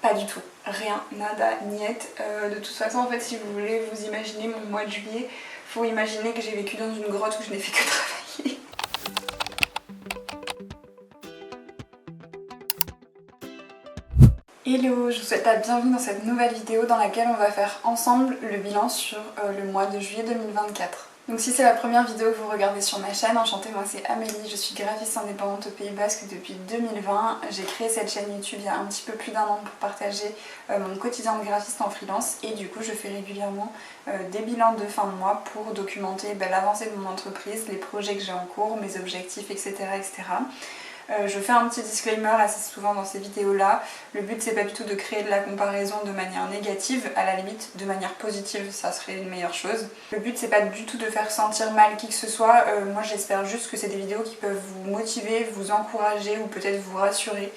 Pas du tout, rien, nada, niet. De toute façon en fait si vous voulez vous imaginer mon mois de juillet, faut imaginer que j'ai vécu dans une grotte où je n'ai fait que travailler. Hello, je vous souhaite la bienvenue dans cette nouvelle vidéo dans laquelle on va faire ensemble le bilan sur le mois de juillet 2024. Donc si c'est la première vidéo que vous regardez sur ma chaîne, enchantée, moi c'est Amélie, je suis graphiste indépendante au Pays Basque depuis 2020. J'ai créé cette chaîne YouTube il y a un petit peu plus d'un an pour partager mon quotidien de graphiste en freelance et du coup je fais régulièrement des bilans de fin de mois pour documenter l'avancée de mon entreprise, les projets que j'ai en cours, mes objectifs, etc. etc. Je fais un petit disclaimer assez souvent dans ces vidéos là. Le but c'est pas du tout de créer de la comparaison de manière négative, à la limite de manière positive ça serait une meilleure chose. Le but c'est pas du tout de faire sentir mal qui que ce soit, moi j'espère juste que c'est des vidéos qui peuvent vous motiver, vous encourager ou peut-être vous rassurer.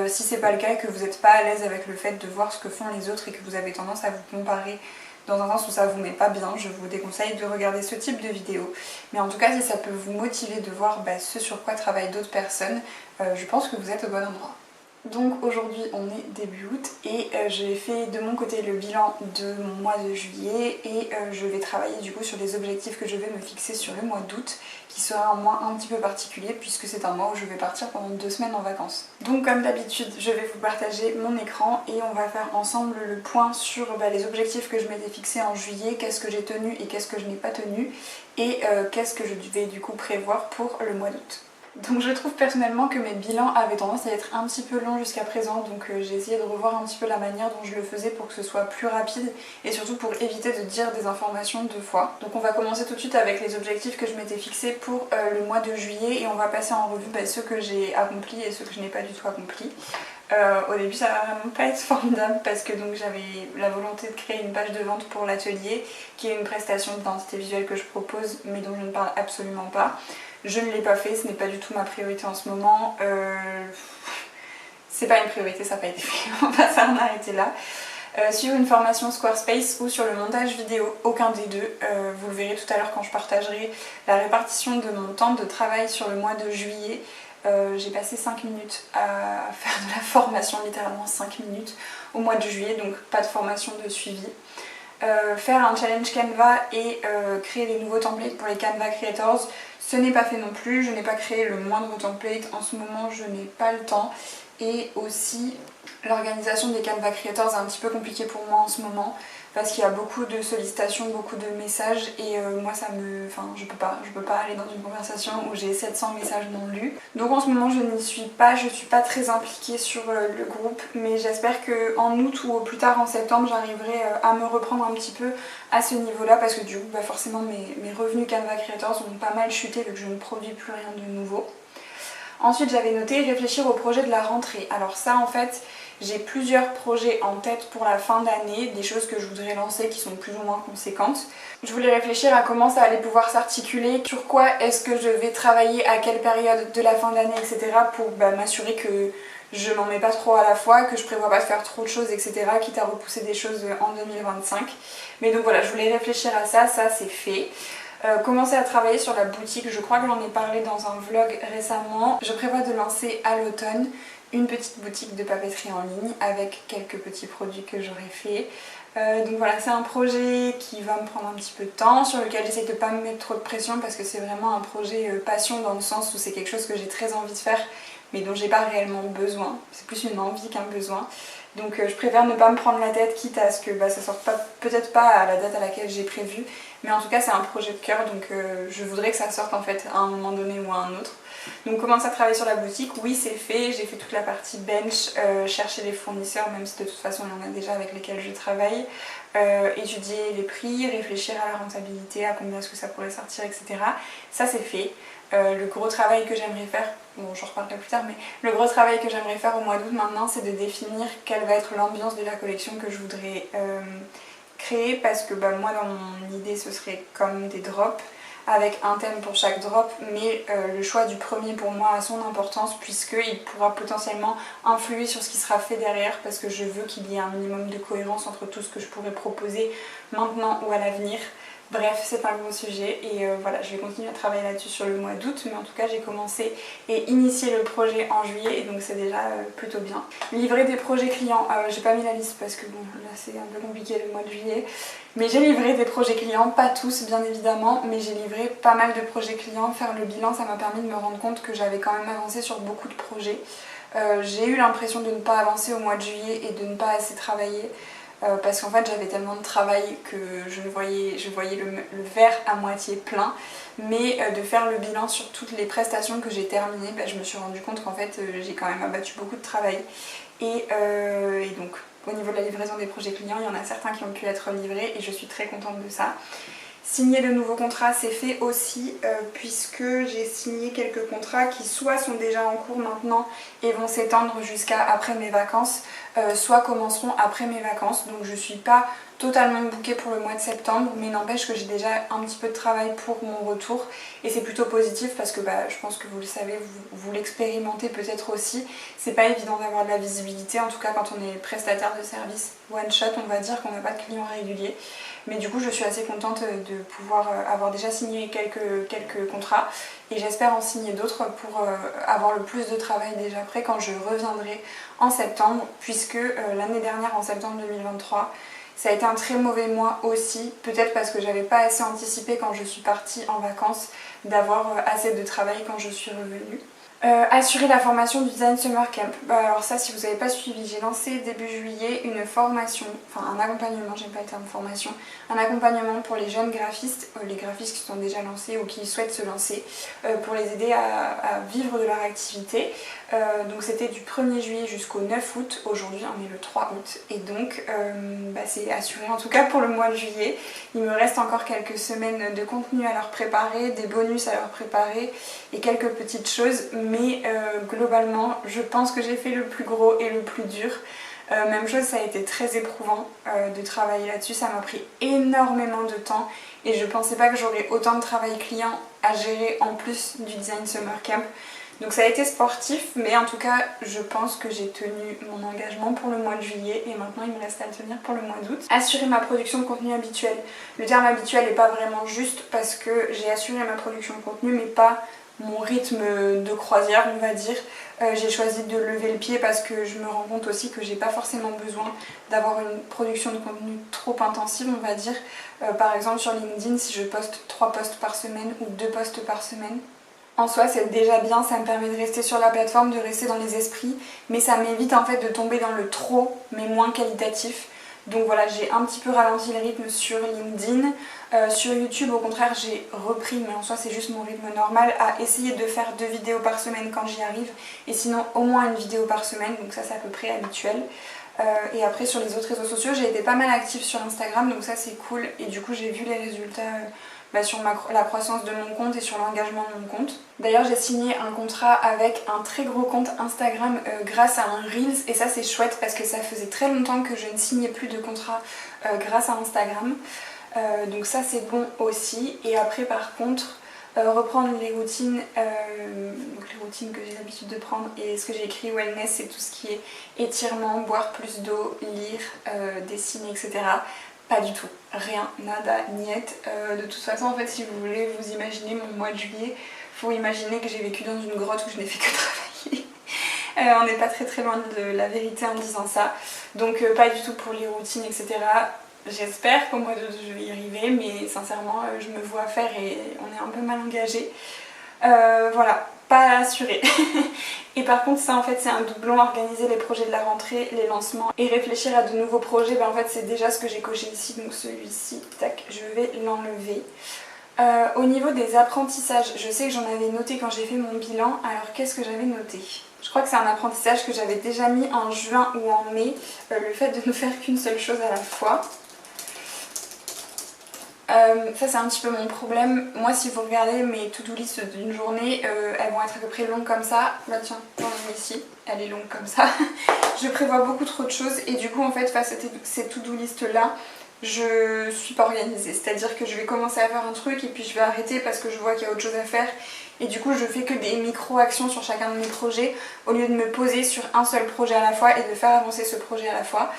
Si c'est pas le cas et que vous n'êtes pas à l'aise avec le fait de voir ce que font les autres et que vous avez tendance à vous comparer dans un sens où ça vous met pas bien, je vous déconseille de regarder ce type de vidéo. Mais en tout cas, si ça peut vous motiver de voir ce sur quoi travaillent d'autres personnes, je pense que vous êtes au bon endroit. Donc aujourd'hui on est début août et j'ai fait de mon côté le bilan de mon mois de juillet et je vais travailler du coup sur les objectifs que je vais me fixer sur le mois d'août qui sera un mois un petit peu particulier puisque c'est un mois où je vais partir pendant 2 semaines en vacances. Donc comme d'habitude je vais vous partager mon écran et on va faire ensemble le point sur les objectifs que je m'étais fixés en juillet, qu'est-ce que j'ai tenu et qu'est-ce que je n'ai pas tenu et qu'est-ce que je vais du coup prévoir pour le mois d'août. Donc je trouve personnellement que mes bilans avaient tendance à être un petit peu longs jusqu'à présent, donc j'ai essayé de revoir un petit peu la manière dont je le faisais pour que ce soit plus rapide et surtout pour éviter de dire des informations deux fois. Donc on va commencer tout de suite avec les objectifs que je m'étais fixés pour le mois de juillet et on va passer en revue ceux que j'ai accomplis et ceux que je n'ai pas du tout accomplis. Au début ça va vraiment pas être formidable parce que donc j'avais la volonté de créer une page de vente pour l'atelier qui est une prestation d'identité visuelle que je propose mais dont je ne parle absolument pas. Je ne l'ai pas fait, ce n'est pas du tout ma priorité en ce moment. C'est pas une priorité, ça n'a pas été fait, on va s'en arrêter là. Sur une formation Squarespace ou sur le montage vidéo, aucun des deux. Vous le verrez tout à l'heure quand je partagerai la répartition de mon temps de travail sur le mois de juillet. J'ai passé 5 minutes à faire de la formation, littéralement 5 minutes au mois de juillet, donc pas de formation de suivi. Faire un challenge Canva et créer des nouveaux templates pour les Canva Creators, ce n'est pas fait non plus, je n'ai pas créé le moindre template, en ce moment je n'ai pas le temps et aussi l'organisation des Canva Creators est un petit peu compliquée pour moi en ce moment parce qu'il y a beaucoup de sollicitations, beaucoup de messages et moi ça me... Enfin je peux pas aller dans une conversation où j'ai 700 messages non lus. Donc en ce moment je n'y suis pas, je suis pas très impliquée sur le groupe mais j'espère qu'en août ou au plus tard en septembre j'arriverai à me reprendre un petit peu à ce niveau là parce que du coup forcément mes revenus Canva Creators ont pas mal chuté vu que je ne produis plus rien de nouveau. Ensuite j'avais noté réfléchir au projet de la rentrée. Alors ça en fait j'ai plusieurs projets en tête pour la fin d'année, des choses que je voudrais lancer qui sont plus ou moins conséquentes. Je voulais réfléchir à comment ça allait pouvoir s'articuler, sur quoi est-ce que je vais travailler, à quelle période de la fin d'année, etc. pour m'assurer que je m'en mets pas trop à la fois, que je prévois pas de faire trop de choses, etc. quitte à repousser des choses en 2025. Mais donc voilà, je voulais réfléchir à ça, ça c'est fait. Commencer à travailler sur la boutique, je crois que j'en ai parlé dans un vlog récemment. Je prévois de lancer à l'automne une petite boutique de papeterie en ligne avec quelques petits produits que j'aurai fait. Donc voilà, c'est un projet qui va me prendre un petit peu de temps, sur lequel j'essaie de ne pas me mettre trop de pression parce que c'est vraiment un projet passion dans le sens où c'est quelque chose que j'ai très envie de faire mais dont j'ai pas réellement besoin. C'est plus une envie qu'un besoin. Donc je préfère ne pas me prendre la tête quitte à ce que ça sorte peut-être pas à la date à laquelle j'ai prévu. Mais en tout cas c'est un projet de cœur donc je voudrais que ça sorte en fait à un moment donné ou à un autre. Donc commencer à travailler sur la boutique, oui c'est fait, j'ai fait toute la partie bench, chercher les fournisseurs même si de toute façon il y en a déjà avec lesquels je travaille, étudier les prix, réfléchir à la rentabilité, à combien est-ce que ça pourrait sortir, etc. Ça c'est fait. Le gros travail que j'aimerais faire, bon j'en reparlerai plus tard, mais le gros travail que j'aimerais faire au mois d'août maintenant c'est de définir quelle va être l'ambiance de la collection que je voudrais créer parce que moi dans mon idée ce serait comme des drops avec un thème pour chaque drop mais le choix du premier pour moi a son importance puisqu'il pourra potentiellement influer sur ce qui sera fait derrière parce que je veux qu'il y ait un minimum de cohérence entre tout ce que je pourrais proposer maintenant ou à l'avenir. Bref, c'est un gros sujet et voilà, je vais continuer à travailler là-dessus sur le mois d'août, mais en tout cas j'ai commencé et initié le projet en juillet et donc c'est déjà plutôt bien. Livrer des projets clients, j'ai pas mis la liste parce que bon là c'est un peu compliqué le mois de juillet, mais j'ai livré des projets clients, pas tous bien évidemment, mais j'ai livré pas mal de projets clients. Faire le bilan, ça m'a permis de me rendre compte que j'avais quand même avancé sur beaucoup de projets. J'ai eu l'impression de ne pas avancer au mois de juillet et de ne pas assez travailler. Parce qu'en fait j'avais tellement de travail que je voyais le verre à moitié plein, mais de faire le bilan sur toutes les prestations que j'ai terminées, je me suis rendu compte qu'en fait j'ai quand même abattu beaucoup de travail et donc au niveau de la livraison des projets clients, il y en a certains qui ont pu être livrés et je suis très contente de ça. Signer de nouveaux contrats, c'est fait aussi puisque j'ai signé quelques contrats qui soit sont déjà en cours maintenant et vont s'étendre jusqu'à après mes vacances, soit commenceront après mes vacances. Donc je ne suis pas totalement bookée pour le mois de septembre, mais n'empêche que j'ai déjà un petit peu de travail pour mon retour et c'est plutôt positif parce que je pense que vous le savez, vous l'expérimentez peut-être aussi. C'est pas évident d'avoir de la visibilité, en tout cas quand on est prestataire de service one shot, on va dire qu'on n'a pas de clients réguliers. Mais du coup je suis assez contente de pouvoir avoir déjà signé quelques contrats et j'espère en signer d'autres pour avoir le plus de travail déjà prêt quand je reviendrai en septembre, puisque l'année dernière en septembre 2023 ça a été un très mauvais mois aussi, peut-être parce que j'avais pas assez anticipé quand je suis partie en vacances d'avoir assez de travail quand je suis revenue. Assurer la formation du Design Summer Camp. Alors ça, si vous n'avez pas suivi, j'ai lancé début juillet une formation, enfin un accompagnement, j'aime pas le terme formation, un accompagnement pour les jeunes graphistes, les graphistes qui sont déjà lancés ou qui souhaitent se lancer, pour les aider à vivre de leur activité. Donc c'était du 1er juillet jusqu'au 9 août, aujourd'hui on est le 3 août et donc c'est assuré en tout cas pour le mois de juillet. Il me reste encore quelques semaines de contenu à leur préparer, des bonus à leur préparer et quelques petites choses, mais globalement je pense que j'ai fait le plus gros et le plus dur. Même chose, ça a été très éprouvant de travailler là-dessus, ça m'a pris énormément de temps et je pensais pas que j'aurais autant de travail client à gérer en plus du Design Summer Camp. Donc ça a été sportif, mais en tout cas je pense que j'ai tenu mon engagement pour le mois de juillet et maintenant il me reste à le tenir pour le mois d'août. Assurer ma production de contenu habituel. Le terme habituel n'est pas vraiment juste parce que j'ai assuré ma production de contenu mais pas mon rythme de croisière on va dire. J'ai choisi de lever le pied parce que je me rends compte aussi que j'ai pas forcément besoin d'avoir une production de contenu trop intensive on va dire. Par exemple sur LinkedIn, si je poste 3 posts par semaine ou 2 posts par semaine, en soi c'est déjà bien, ça me permet de rester sur la plateforme, de rester dans les esprits, mais ça m'évite en fait de tomber dans le trop mais moins qualitatif. Donc voilà, j'ai un petit peu ralenti le rythme sur LinkedIn. Sur YouTube au contraire j'ai repris, mais en soi c'est juste mon rythme normal, à essayer de faire 2 vidéos par semaine quand j'y arrive, et sinon au moins une vidéo par semaine, donc ça c'est à peu près habituel. Et après sur les autres réseaux sociaux j'ai été pas mal active sur Instagram, donc ça c'est cool, et du coup j'ai vu les résultats sur la croissance de mon compte et sur l'engagement de mon compte. D'ailleurs j'ai signé un contrat avec un très gros compte Instagram grâce à un Reels, et ça c'est chouette parce que ça faisait très longtemps que je ne signais plus de contrat grâce à Instagram. Donc ça c'est bon aussi. Et après par contre reprendre les routines, donc les routines que j'ai l'habitude de prendre, et ce que j'ai écrit wellness, c'est tout ce qui est étirement, boire plus d'eau, lire, dessiner, etc. Pas du tout, rien, nada, niet. De toute façon en fait si vous voulez vous imaginer mon mois de juillet, faut imaginer que j'ai vécu dans une grotte où je n'ai fait que travailler. On n'est pas très loin de la vérité en disant ça. Donc pas du tout pour les routines, etc. J'espère qu'au mois d'août je vais y arriver, mais sincèrement je me vois faire et on est un peu mal engagé. Voilà, pas assuré. Et par contre ça en fait c'est un doublon, organiser les projets de la rentrée, les lancements et réfléchir à de nouveaux projets. En fait c'est déjà ce que j'ai coché ici, donc celui-ci, tac, je vais l'enlever. Au niveau des apprentissages, je sais que j'en avais noté quand j'ai fait mon bilan, alors qu'est-ce que j'avais noté ? Je crois que c'est un apprentissage que j'avais déjà mis en juin ou en mai, le fait de ne faire qu'une seule chose à la fois. Ça c'est un petit peu mon problème. Moi si vous regardez mes to-do list d'une journée, elles vont être à peu près longues comme ça. Bah tiens, j'en ai ici, elle est longue comme ça. Je prévois beaucoup trop de choses et du coup en fait face à ces to-do list là, je suis pas organisée. C'est-à-dire que je vais commencer à faire un truc et puis je vais arrêter parce que je vois qu'il y a autre chose à faire. Et du coup je fais que des micro-actions sur chacun de mes projets au lieu de me poser sur un seul projet à la fois et de faire avancer ce projet à la fois.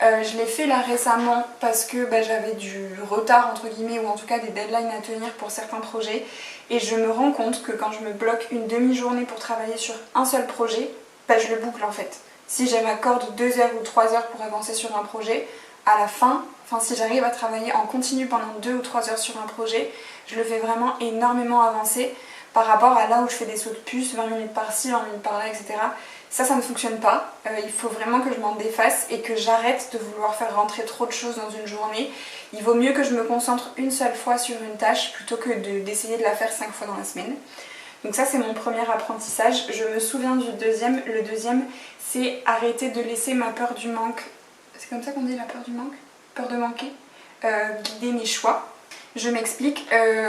Je l'ai fait là récemment parce que j'avais du retard entre guillemets, ou en tout cas des deadlines à tenir pour certains projets, et je me rends compte que quand je me bloque une demi-journée pour travailler sur un seul projet, je le boucle en fait. Si je m'accorde 2 heures ou 3 heures pour avancer sur un projet, à la fin, si j'arrive à travailler en continu pendant 2 ou 3 heures sur un projet, je le fais vraiment énormément avancer par rapport à là où je fais des sauts de puce, 20 minutes par-ci, 20 minutes par-là, etc. Ça ne fonctionne pas. Il faut vraiment que je m'en défasse et que j'arrête de vouloir faire rentrer trop de choses dans une journée. Il vaut mieux que je me concentre une seule fois sur une tâche plutôt que d'essayer de la faire 5 fois dans la semaine. Donc ça, c'est mon premier apprentissage. Je me souviens du deuxième. Le deuxième, c'est arrêter de laisser ma peur du manque, c'est comme ça qu'on dit, la peur du manque, peur de manquer, guider mes choix. Je m'explique,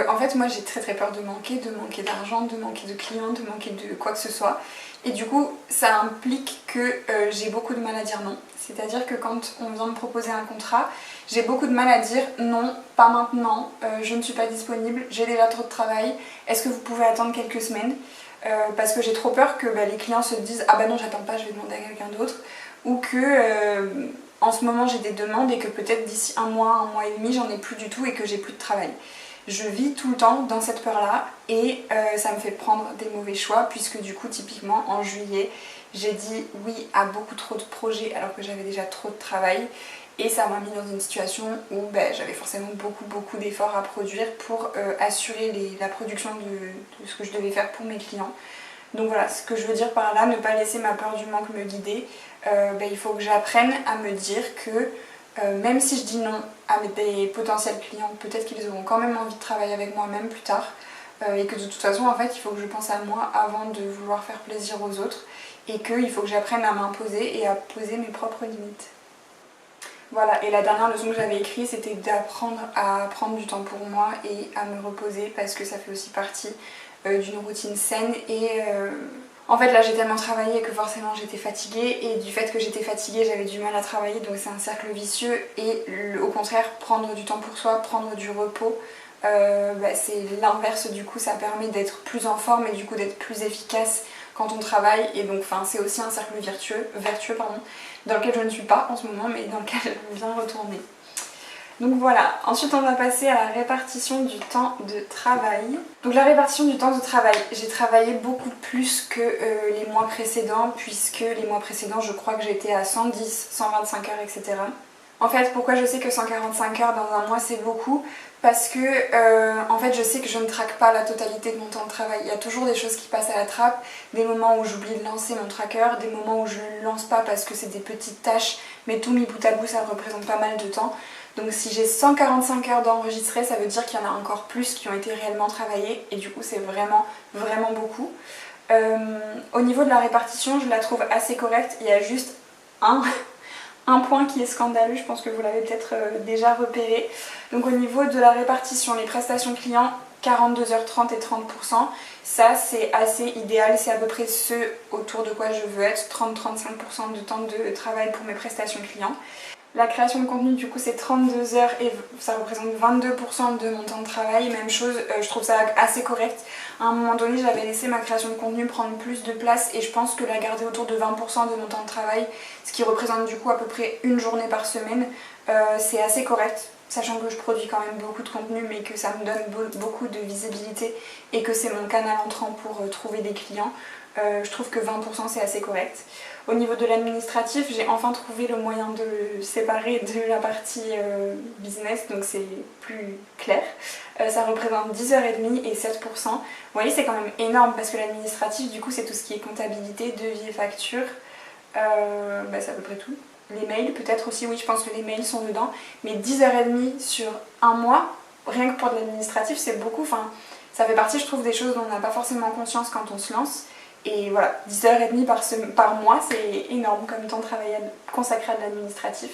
en fait moi j'ai très peur de manquer d'argent, de manquer de clients, de manquer de quoi que ce soit. Et du coup ça implique que j'ai beaucoup de mal à dire non. C'est-à-dire que quand on vient me proposer un contrat, j'ai beaucoup de mal à dire non, pas maintenant, je ne suis pas disponible, j'ai déjà trop de travail, est-ce que vous pouvez attendre quelques semaines, parce que j'ai trop peur que les clients se disent ah bah non j'attends pas, je vais demander à quelqu'un d'autre, ou que en ce moment j'ai des demandes et que peut-être d'ici un mois et demi j'en ai plus du tout et que j'ai plus de travail. Je vis tout le temps dans cette peur-là et ça me fait prendre des mauvais choix, puisque du coup typiquement en juillet j'ai dit oui à beaucoup trop de projets alors que j'avais déjà trop de travail, et ça m'a mis dans une situation où j'avais forcément beaucoup d'efforts à produire pour assurer la production de ce que je devais faire pour mes clients. Donc voilà, ce que je veux dire par là, ne pas laisser ma peur du manque me guider. Il faut que j'apprenne à me dire que même si je dis non à des potentiels clients, peut-être qu'ils auront quand même envie de travailler avec moi même plus tard, et que de toute façon en fait il faut que je pense à moi avant de vouloir faire plaisir aux autres, et qu'il faut que j'apprenne à m'imposer et à poser mes propres limites. Voilà, et la dernière leçon que j'avais écrite, c'était d'apprendre à prendre du temps pour moi et à me reposer, parce que ça fait aussi partie d'une routine saine. Et en fait là j'ai tellement travaillé que forcément j'étais fatiguée, et du fait que j'étais fatiguée j'avais du mal à travailler, donc c'est un cercle vicieux. Et au contraire, prendre du temps pour soi, prendre du repos, c'est l'inverse. Du coup ça permet d'être plus en forme et du coup d'être plus efficace quand on travaille, et donc c'est aussi un cercle vertueux dans lequel je ne suis pas en ce moment, mais dans lequel je viens retourner. Donc voilà, ensuite on va passer à la répartition du temps de travail. Donc la répartition du temps de travail, j'ai travaillé beaucoup plus que les mois précédents, puisque les mois précédents je crois que j'étais à 110, 125 heures, etc. En fait, pourquoi je sais que 145 heures dans un mois c'est beaucoup? Parce que en fait je sais que je ne traque pas la totalité de mon temps de travail. Il y a toujours des choses qui passent à la trappe, des moments où j'oublie de lancer mon tracker, des moments où je ne le lance pas parce que c'est des petites tâches, mais tout mis bout à bout ça représente pas mal de temps. Donc si j'ai 145 heures d'enregistré, ça veut dire qu'il y en a encore plus qui ont été réellement travaillées, et du coup c'est vraiment beaucoup. Au niveau de la répartition, je la trouve assez correcte. Il y a juste un point qui est scandaleux, je pense que vous l'avez peut-être déjà repéré. Donc au niveau de la répartition, les prestations clients, 42h30 et 30%, ça c'est assez idéal, c'est à peu près ce autour de quoi je veux être, 30-35% de temps de travail pour mes prestations clients. La création de contenu du coup c'est 32 heures et ça représente 22% de mon temps de travail. Même chose, je trouve ça assez correct. À un moment donné j'avais laissé ma création de contenu prendre plus de place, et je pense que la garder autour de 20% de mon temps de travail, ce qui représente du coup à peu près une journée par semaine, c'est assez correct. Sachant que je produis quand même beaucoup de contenu, mais que ça me donne beaucoup de visibilité et que c'est mon canal entrant pour trouver des clients, je trouve que 20% c'est assez correct. Au niveau de l'administratif, j'ai enfin trouvé le moyen de le séparer de la partie business, donc c'est plus clair. Ça représente 10h30 et 7%. Vous voyez, c'est quand même énorme, parce que l'administratif, du coup, c'est tout ce qui est comptabilité, devis et facture. C'est à peu près tout. Les mails, peut-être aussi, oui, je pense que les mails sont dedans. Mais 10h30 sur un mois, rien que pour de l'administratif, c'est beaucoup. Ça fait partie, je trouve, des choses dont on n'a pas forcément conscience quand on se lance. Et voilà, 10h30 par mois, c'est énorme comme temps de travail consacré à de l'administratif.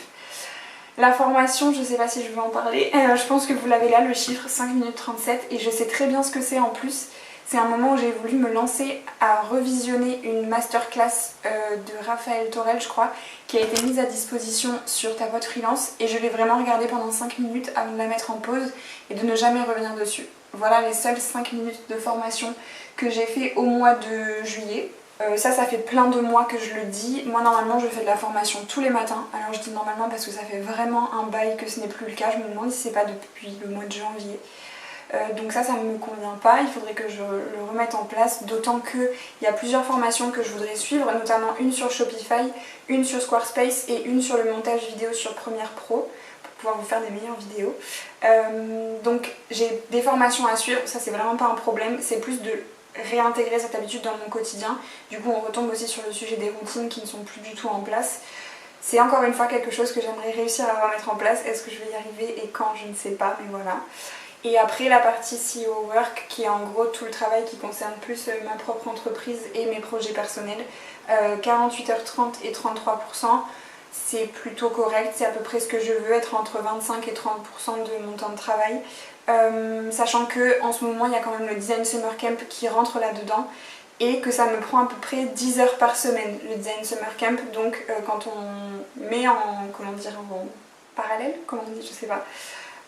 La formation, je ne sais pas si je vais en parler, je pense que vous l'avez là, le chiffre 5 minutes 37, et je sais très bien ce que c'est en plus. C'est un moment où j'ai voulu me lancer à revisionner une masterclass de Raphaël Torel, je crois, qui a été mise à disposition sur Ta Pote Freelance, et je l'ai vraiment regardée pendant 5 minutes avant de la mettre en pause et de ne jamais revenir dessus. Voilà les seules 5 minutes de formation que j'ai fait au mois de juillet. Ça fait plein de mois que je le dis. Moi normalement je fais de la formation tous les matins. Alors je dis normalement parce que ça fait vraiment un bail que ce n'est plus le cas. Je me demande si c'est pas depuis le mois de janvier. Donc ça ne me convient pas, il faudrait que je le remette en place, d'autant qu'il y a plusieurs formations que je voudrais suivre, notamment une sur Shopify, une sur Squarespace et une sur le montage vidéo sur Premiere Pro pour pouvoir vous faire des meilleures vidéos. Donc j'ai des formations à suivre, ça c'est vraiment pas un problème, c'est plus de réintégrer cette habitude dans mon quotidien. Du coup on retombe aussi sur le sujet des routines qui ne sont plus du tout en place. C'est encore une fois quelque chose que j'aimerais réussir à remettre en place. Est-ce que je vais y arriver et quand, je ne sais pas, mais voilà. Et après la partie CEO Work qui est en gros tout le travail qui concerne plus ma propre entreprise et mes projets personnels. 48h30 et 33%, c'est plutôt correct, c'est à peu près ce que je veux, être entre 25 et 30% de mon temps de travail. Sachant que en ce moment il y a quand même le Design Summer Camp qui rentre là-dedans et que ça me prend à peu près 10 heures par semaine le Design Summer Camp. Donc quand on met en parallèle, comment on dit, je sais pas.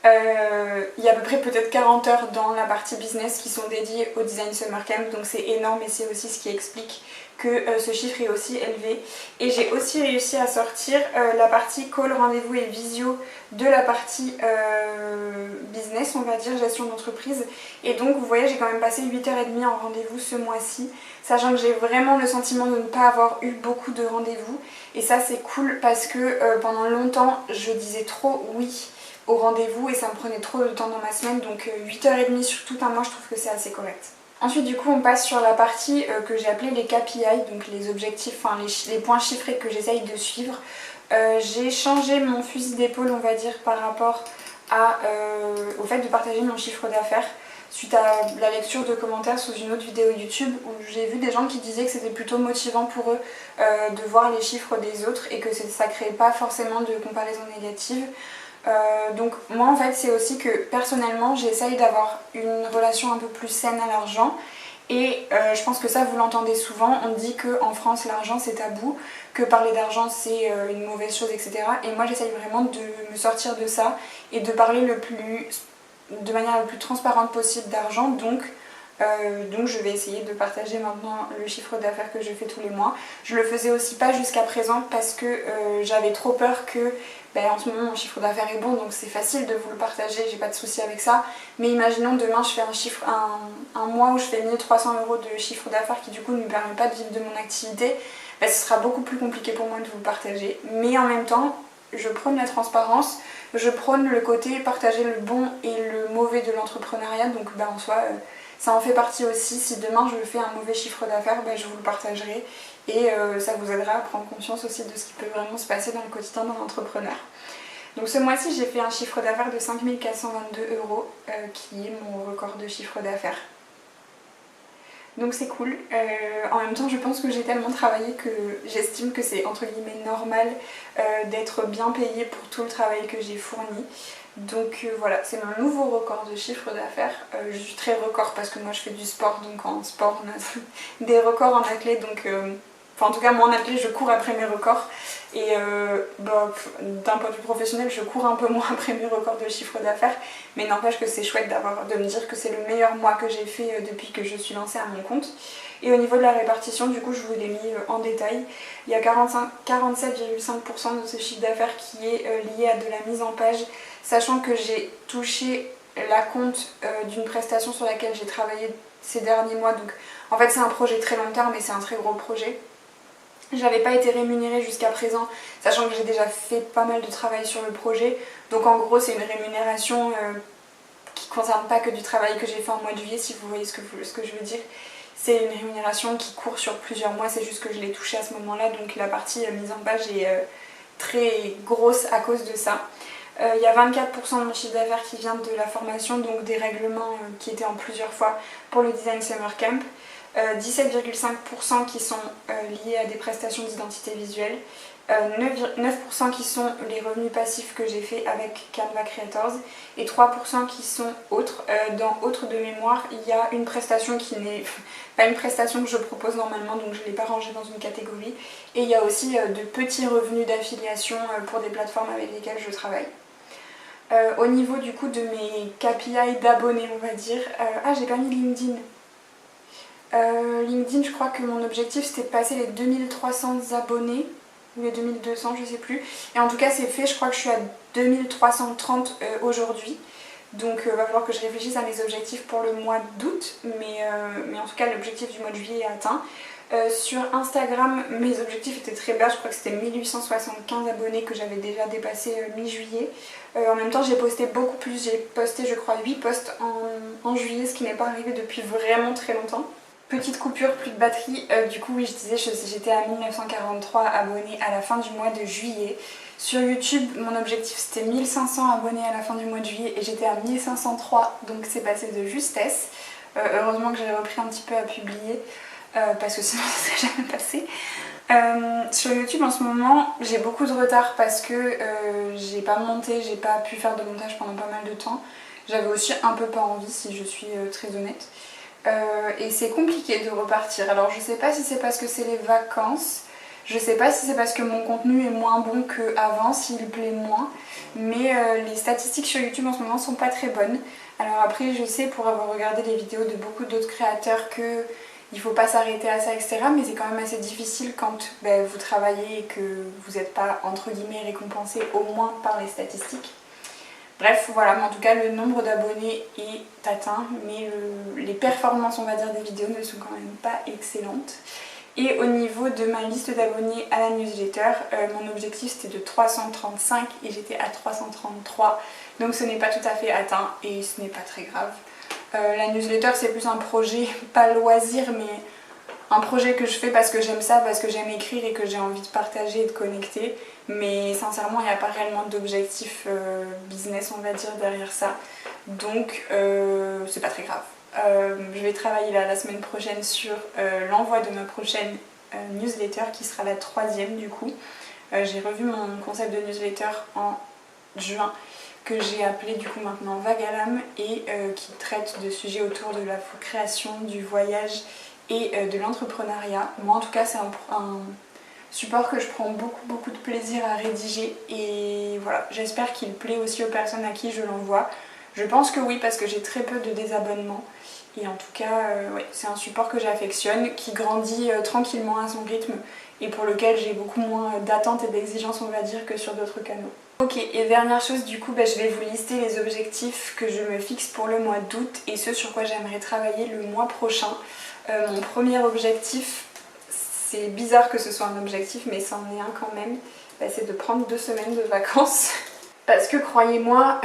Il y a à peu près peut-être 40 heures dans la partie business qui sont dédiées au Design Summer Camp, donc c'est énorme et c'est aussi ce qui explique que ce chiffre est aussi élevé. Et j'ai aussi réussi à sortir la partie call, rendez-vous et visio de la partie business, on va dire, gestion d'entreprise. Et donc vous voyez, j'ai quand même passé 8h30 en rendez-vous ce mois-ci, sachant que j'ai vraiment le sentiment de ne pas avoir eu beaucoup de rendez-vous. Et ça c'est cool parce que pendant longtemps je disais trop oui au rendez-vous et ça me prenait trop de temps dans ma semaine, donc 8h30 sur tout un mois, je trouve que c'est assez correct. Ensuite du coup on passe sur la partie que j'ai appelée les KPI, donc les objectifs, enfin les points chiffrés que j'essaye de suivre. J'ai changé mon fusil d'épaule on va dire par rapport au fait de partager mon chiffre d'affaires suite à la lecture de commentaires sous une autre vidéo YouTube où j'ai vu des gens qui disaient que c'était plutôt motivant pour eux de voir les chiffres des autres et que ça créait pas forcément de comparaison négative. Donc moi en fait c'est aussi que personnellement j'essaye d'avoir une relation un peu plus saine à l'argent et je pense que ça vous l'entendez souvent, on dit qu'en France l'argent c'est tabou, que parler d'argent c'est une mauvaise chose, etc. Et moi j'essaye vraiment de me sortir de ça et de parler de manière la plus transparente possible d'argent, donc je vais essayer de partager maintenant le chiffre d'affaires que je fais tous les mois. Je le faisais aussi pas jusqu'à présent parce que j'avais trop peur que en ce moment mon chiffre d'affaires est bon, donc c'est facile de vous le partager, j'ai pas de souci avec ça. Mais imaginons demain je fais un mois où je fais 1300 € de chiffre d'affaires qui du coup ne me permet pas de vivre de mon activité, ce sera beaucoup plus compliqué pour moi de vous le partager. Mais en même temps, je prône la transparence, je prône le côté partager le bon et le mauvais de l'entrepreneuriat, donc en soi ça en fait partie aussi. Si demain je fais un mauvais chiffre d'affaires, je vous le partagerai et ça vous aidera à prendre conscience aussi de ce qui peut vraiment se passer dans le quotidien d'un entrepreneur. Donc ce mois-ci j'ai fait un chiffre d'affaires de 5 422 €, qui est mon record de chiffre d'affaires. Donc c'est cool. En même temps je pense que j'ai tellement travaillé que j'estime que c'est entre guillemets normal d'être bien payée pour tout le travail que j'ai fourni. Donc voilà, c'est mon nouveau record de chiffre d'affaires. Je suis très record parce que moi je fais du sport, donc en sport on a des records en athlète, donc en tout cas moi en athlète je cours après mes records et d'un point de vue professionnel je cours un peu moins après mes records de chiffre d'affaires, mais n'empêche que c'est chouette de me dire que c'est le meilleur mois que j'ai fait depuis que je suis lancée à mon compte. Et au niveau de la répartition, du coup je vous l'ai mis en détail, il y a 47,5% de ce chiffre d'affaires qui est lié à de la mise en page, sachant que j'ai touché la compte d'une prestation sur laquelle j'ai travaillé ces derniers mois. Donc en fait c'est un projet très long terme et c'est un très gros projet. J'avais pas été rémunérée jusqu'à présent, sachant que j'ai déjà fait pas mal de travail sur le projet. Donc en gros c'est une rémunération qui ne concerne pas que du travail que j'ai fait en mois de juillet, si vous voyez ce que je veux dire. C'est une rémunération qui court sur plusieurs mois, c'est juste que je l'ai touchée à ce moment-là, donc la partie mise en page est très grosse à cause de ça. Il y a 24% de mon chiffre d'affaires qui vient de la formation, donc des règlements qui étaient en plusieurs fois pour le Design Summer Camp. 17,5% qui sont liés à des prestations d'identité visuelle, 9% qui sont les revenus passifs que j'ai fait avec Canva Creators et 3% qui sont autres. Dans autres de mémoire, il y a une prestation qui n'est pas une prestation que je propose normalement, donc je ne l'ai pas rangée dans une catégorie. Et il y a aussi de petits revenus d'affiliation pour des plateformes avec lesquelles je travaille. Au niveau du coup de mes KPI d'abonnés, on va dire, j'ai pas mis LinkedIn. LinkedIn, je crois que mon objectif c'était de passer les 2300 abonnés, ou les 2200, je sais plus. Et en tout cas c'est fait, je crois que je suis à 2330 aujourd'hui. Donc va falloir que je réfléchisse à mes objectifs pour le mois d'août, mais en tout cas l'objectif du mois de juillet est atteint. Sur Instagram, mes objectifs étaient très bas, je crois que c'était 1875 abonnés que j'avais déjà dépassé mi-juillet. En même temps j'ai posté beaucoup plus, j'ai posté je crois 8 posts en juillet, ce qui n'est pas arrivé depuis vraiment très longtemps. Petite coupure, plus de batterie, du coup oui je disais j'étais à 1943 abonnés à la fin du mois de juillet. Sur YouTube mon objectif c'était 1500 abonnés à la fin du mois de juillet et j'étais à 1503, donc c'est passé de justesse. Heureusement que j'ai repris un petit peu à publier parce que sinon ça serait jamais passé. Sur YouTube en ce moment j'ai beaucoup de retard parce que j'ai pas monté, j'ai pas pu faire de montage pendant pas mal de temps. J'avais aussi un peu pas envie si je suis très honnête. Et c'est compliqué de repartir. Alors je sais pas si c'est parce que c'est les vacances, je sais pas si c'est parce que mon contenu est moins bon qu'avant, s'il plaît moins, mais les statistiques sur YouTube en ce moment sont pas très bonnes. Alors après je sais pour avoir regardé les vidéos de beaucoup d'autres créateurs que il faut pas s'arrêter à ça, etc. Mais c'est quand même assez difficile quand vous travaillez et que vous n'êtes pas entre guillemets récompensé au moins par les statistiques. Bref, voilà, mais en tout cas le nombre d'abonnés est atteint, mais les performances on va dire des vidéos ne sont quand même pas excellentes. Et au niveau de ma liste d'abonnés à la newsletter, mon objectif c'était de 335 et j'étais à 333, donc ce n'est pas tout à fait atteint et ce n'est pas très grave. La newsletter c'est plus un projet, pas loisir, mais un projet que je fais parce que j'aime ça, parce que j'aime écrire et que j'ai envie de partager et de connecter. Mais sincèrement, il n'y a pas réellement d'objectif business, on va dire, derrière ça. Donc, c'est pas très grave. Je vais travailler la semaine prochaine sur l'envoi de ma prochaine newsletter, qui sera la 3e du coup. J'ai revu mon concept de newsletter en juin, que j'ai appelé du coup maintenant Vague à l'âme, et qui traite de sujets autour de la création, du voyage et de l'entrepreneuriat. Moi en tout cas c'est un support que je prends beaucoup de plaisir à rédiger et voilà, j'espère qu'il plaît aussi aux personnes à qui je l'envoie. Je pense que oui parce que j'ai très peu de désabonnements et en tout cas ouais, c'est un support que j'affectionne, qui grandit tranquillement à son rythme et pour lequel j'ai beaucoup moins d'attentes et d'exigences on va dire que sur d'autres canaux. Ok, et dernière chose du coup, je vais vous lister les objectifs que je me fixe pour le mois d'août et ce sur quoi j'aimerais travailler le mois prochain. Mon premier objectif, c'est bizarre que ce soit un objectif mais c'en est un quand même, c'est de prendre 2 semaines de vacances. Parce que croyez-moi,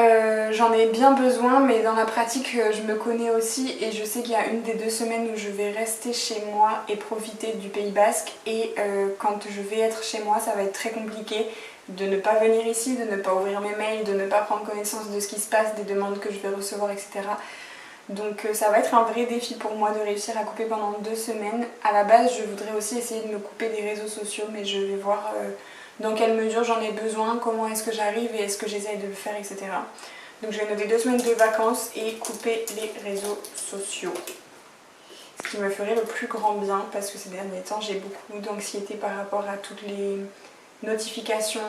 j'en ai bien besoin, mais dans la pratique je me connais aussi et je sais qu'il y a une des 2 semaines où je vais rester chez moi et profiter du Pays Basque et quand je vais être chez moi ça va être très compliqué de ne pas venir ici, de ne pas ouvrir mes mails, de ne pas prendre connaissance de ce qui se passe, des demandes que je vais recevoir, etc. Donc ça va être un vrai défi pour moi de réussir à couper pendant 2 semaines. À la base je voudrais aussi essayer de me couper des réseaux sociaux, mais je vais voir dans quelle mesure j'en ai besoin, comment est-ce que j'arrive et est-ce que j'essaye de le faire, etc. Donc je vais noter 2 semaines de vacances et couper les réseaux sociaux. Ce qui me ferait le plus grand bien parce que ces derniers temps j'ai beaucoup d'anxiété par rapport à toutes les notifications,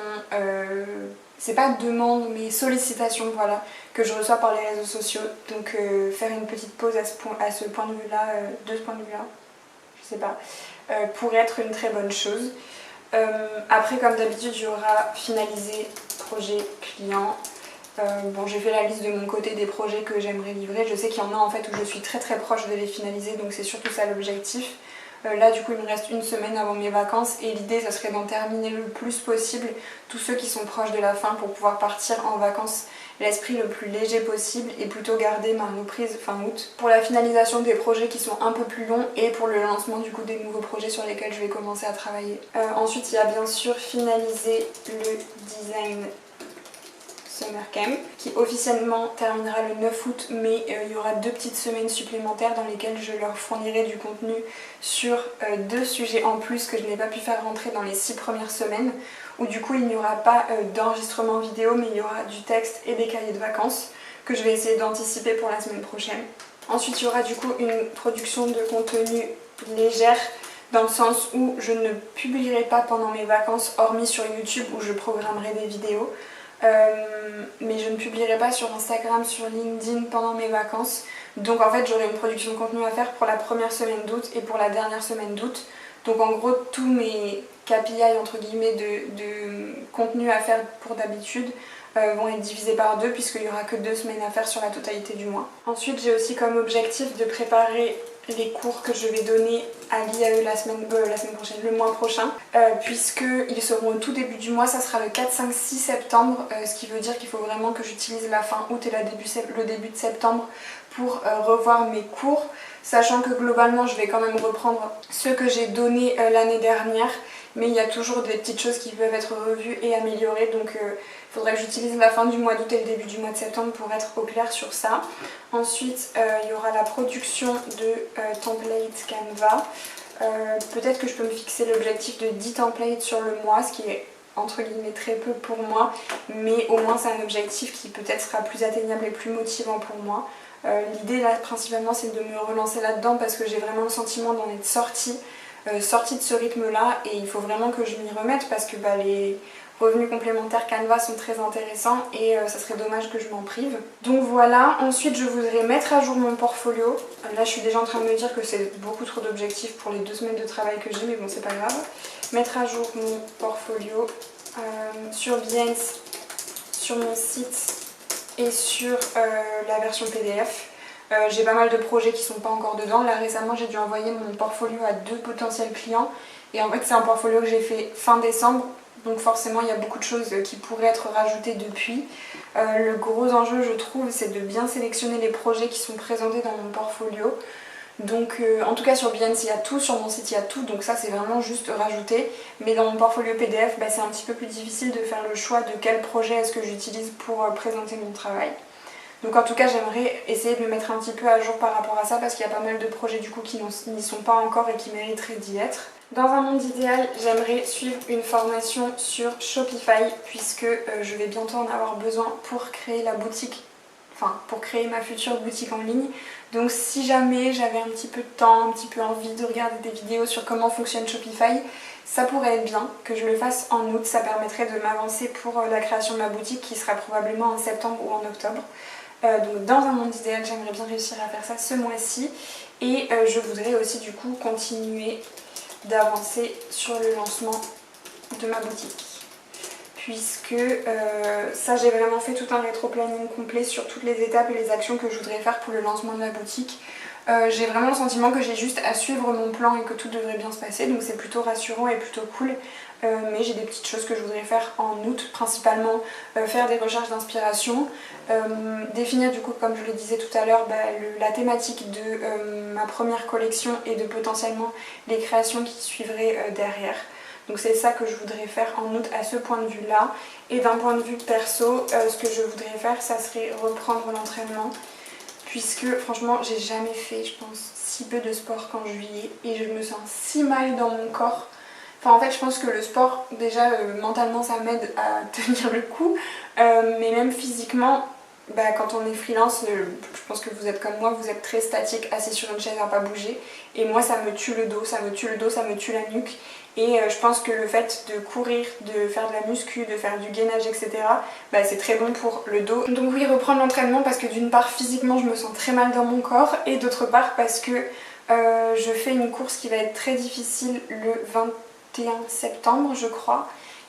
c'est pas demande mais sollicitations voilà, que je reçois par les réseaux sociaux. Donc faire une petite pause à ce point de vue là, de ce point de vue là, je sais pas, pourrait être une très bonne chose. Après comme d'habitude il y aura finaliser projet client. Bon, j'ai fait la liste de mon côté des projets que j'aimerais livrer. Je sais qu'il y en a en fait où je suis très proche de les finaliser, donc c'est surtout ça l'objectif. Là du coup il me reste 1 semaine avant mes vacances et l'idée ça serait d'en terminer le plus possible tous ceux qui sont proches de la fin pour pouvoir partir en vacances l'esprit le plus léger possible et plutôt garder ma reprise fin août pour la finalisation des projets qui sont un peu plus longs et pour le lancement du coup des nouveaux projets sur lesquels je vais commencer à travailler. Ensuite il y a bien sûr finaliser le design Summer Camp qui officiellement terminera le 9 août, mais il y aura 2 petites semaines supplémentaires dans lesquelles je leur fournirai du contenu sur 2 sujets en plus que je n'ai pas pu faire rentrer dans les 6 premières semaines, où du coup il n'y aura pas d'enregistrement vidéo mais il y aura du texte et des cahiers de vacances que je vais essayer d'anticiper pour la semaine prochaine. Ensuite il y aura du coup une production de contenu légère dans le sens où je ne publierai pas pendant mes vacances hormis sur YouTube où je programmerai des vidéos. mais je ne publierai pas sur Instagram, sur LinkedIn pendant mes vacances. Donc en fait j'aurai une production de contenu à faire pour la première semaine d'août et pour la dernière semaine d'août. Donc en gros tous mes KPI entre guillemets de contenu à faire pour d'habitude vont être divisés par 2 puisqu'il n'y aura que 2 semaines à faire sur la totalité du mois. Ensuite j'ai aussi comme objectif de préparer les cours que je vais donner à l'IAE la semaine prochaine, le mois prochain, puisqu'ils seront au tout début du mois, ça sera le 4, 5, 6 septembre, ce qui veut dire qu'il faut vraiment que j'utilise la fin août et le début de septembre pour revoir mes cours, sachant que globalement je vais quand même reprendre ceux que j'ai donnés l'année dernière, mais il y a toujours des petites choses qui peuvent être revues et améliorées, donc il faudrait que j'utilise la fin du mois d'août et le début du mois de septembre pour être au clair sur ça. Ensuite, il y aura la production de templates Canva. Peut-être que je peux me fixer l'objectif de 10 templates sur le mois, ce qui est entre guillemets très peu pour moi, mais au moins c'est un objectif qui peut-être sera plus atteignable et plus motivant pour moi. L'idée là principalement c'est de me relancer là-dedans parce que j'ai vraiment le sentiment d'en être sortie de ce rythme là et il faut vraiment que je m'y remette parce que les revenus complémentaires Canva sont très intéressants et ça serait dommage que je m'en prive. Donc voilà, ensuite je voudrais mettre à jour mon portfolio. Là je suis déjà en train de me dire que c'est beaucoup trop d'objectifs pour les 2 semaines de travail que j'ai, mais bon c'est pas grave. Mettre à jour mon portfolio sur Behance, sur mon site et sur la version PDF. J'ai pas mal de projets qui sont pas encore dedans. Là récemment j'ai dû envoyer mon portfolio à 2 potentiels clients et en fait c'est un portfolio que j'ai fait fin décembre. Donc forcément il y a beaucoup de choses qui pourraient être rajoutées depuis. Le gros enjeu je trouve c'est de bien sélectionner les projets qui sont présentés dans mon portfolio. Donc en tout cas sur Behance il y a tout, sur mon site il y a tout, donc ça c'est vraiment juste rajouter. Mais dans mon portfolio PDF c'est un petit peu plus difficile de faire le choix de quel projet est-ce que j'utilise pour présenter mon travail. Donc en tout cas j'aimerais essayer de me mettre un petit peu à jour par rapport à ça parce qu'il y a pas mal de projets du coup qui n'y sont pas encore et qui mériteraient d'y être. Dans un monde idéal, j'aimerais suivre une formation sur Shopify puisque je vais bientôt en avoir besoin pour créer la boutique, enfin pour créer ma future boutique en ligne. Donc si jamais j'avais un petit peu de temps, un petit peu envie de regarder des vidéos sur comment fonctionne Shopify, ça pourrait être bien que je le fasse en août, ça permettrait de m'avancer pour la création de ma boutique qui sera probablement en septembre ou en octobre. Donc dans un monde idéal j'aimerais bien réussir à faire ça ce mois-ci et je voudrais aussi du coup continuer d'avancer sur le lancement de ma boutique puisque ça j'ai vraiment fait tout un rétro-planning complet sur toutes les étapes et les actions que je voudrais faire pour le lancement de ma boutique. J'ai vraiment le sentiment que j'ai juste à suivre mon plan et que tout devrait bien se passer, donc c'est plutôt rassurant et plutôt cool. Mais j'ai des petites choses que je voudrais faire en août, principalement faire des recherches d'inspiration, définir du coup comme je le disais tout à l'heure la thématique de ma première collection et de potentiellement les créations qui suivraient derrière. Donc c'est ça que je voudrais faire en août à ce point de vue là. Et d'un point de vue perso, ce que je voudrais faire ça serait reprendre l'entraînement. Puisque franchement j'ai jamais fait je pense si peu de sport qu'en juillet et je me sens si mal dans mon corps. Enfin en fait je pense que le sport déjà mentalement ça m'aide à tenir le coup mais même physiquement quand on est freelance je pense que vous êtes comme moi, vous êtes très statique, assis sur une chaise à pas bouger et moi ça me tue le dos, ça me tue le dos, ça me tue la nuque. Et je pense que le fait de courir, de faire de la muscu, de faire du gainage, etc. C'est très bon pour le dos. Donc oui, reprendre l'entraînement parce que d'une part physiquement je me sens très mal dans mon corps et d'autre part parce que je fais une course qui va être très difficile le 21 septembre je crois.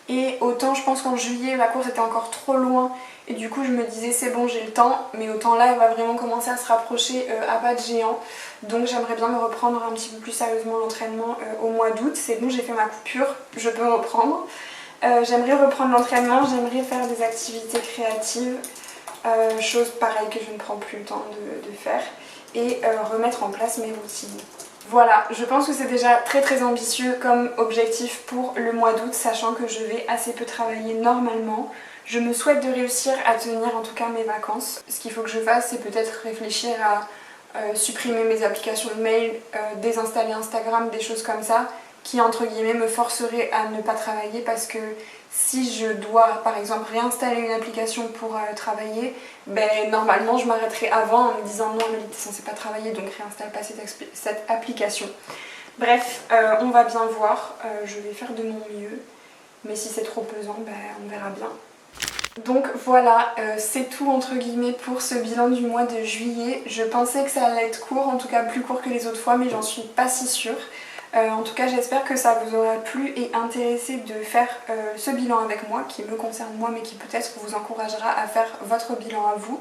Et autant je pense qu'en juillet la course était encore trop loin et du coup je me disais c'est bon j'ai le temps, mais autant là elle va vraiment commencer à se rapprocher à pas de géant. Donc j'aimerais bien me reprendre un petit peu plus sérieusement l'entraînement au mois d'août. C'est bon, j'ai fait ma coupure, je peux reprendre. J'aimerais reprendre l'entraînement, j'aimerais faire des activités créatives, chose pareille que je ne prends plus le temps de faire, et remettre en place mes routines. Voilà, je pense que c'est déjà très très ambitieux comme objectif pour le mois d'août, sachant que je vais assez peu travailler normalement. Je me souhaite de réussir à tenir en tout cas mes vacances. Ce qu'il faut que je fasse, c'est peut-être réfléchir à supprimer mes applications de mail, désinstaller Instagram, des choses comme ça, qui entre guillemets me forceraient à ne pas travailler parce que si je dois par exemple réinstaller une application pour travailler, normalement je m'arrêterai avant en me disant non mais t'es censé pas travailler donc réinstalle pas cette application. Bref, on va bien voir, je vais faire de mon mieux, mais si c'est trop pesant, on verra bien. Donc voilà, c'est tout entre guillemets pour ce bilan du mois de juillet. Je pensais que ça allait être court, en tout cas plus court que les autres fois, mais j'en suis pas si sûre. En tout cas j'espère que ça vous aura plu et intéressé de faire ce bilan avec moi, qui me concerne moi mais qui peut-être vous encouragera à faire votre bilan à vous.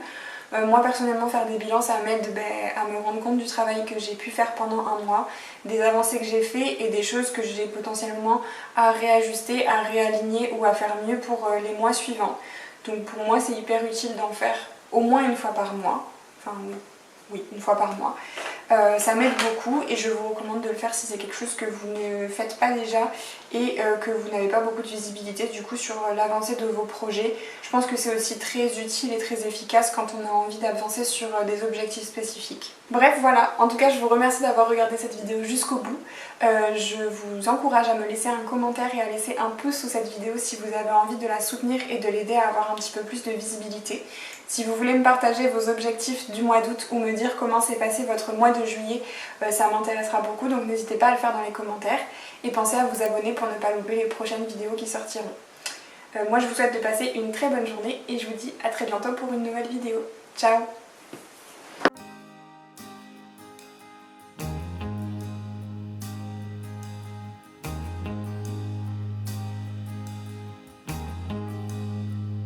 Moi personnellement faire des bilans ça m'aide à me rendre compte du travail que j'ai pu faire pendant un mois, des avancées que j'ai fait et des choses que j'ai potentiellement à réajuster, à réaligner ou à faire mieux pour les mois suivants. Donc pour moi c'est hyper utile d'en faire au moins une fois par mois, enfin oui, une fois par mois. Ça m'aide beaucoup et je vous recommande de le faire si c'est quelque chose que vous ne faites pas déjà et que vous n'avez pas beaucoup de visibilité du coup sur l'avancée de vos projets. Je pense que c'est aussi très utile et très efficace quand on a envie d'avancer sur des objectifs spécifiques. Bref voilà, en tout cas je vous remercie d'avoir regardé cette vidéo jusqu'au bout. Je vous encourage à me laisser un commentaire et à laisser un pouce sous cette vidéo si vous avez envie de la soutenir et de l'aider à avoir un petit peu plus de visibilité. Si vous voulez me partager vos objectifs du mois d'août ou me dire comment s'est passé votre mois de juillet, ça m'intéressera beaucoup, donc n'hésitez pas à le faire dans les commentaires et pensez à vous abonner pour ne pas louper les prochaines vidéos qui sortiront. Moi je vous souhaite de passer une très bonne journée et je vous dis à très bientôt pour une nouvelle vidéo. Ciao!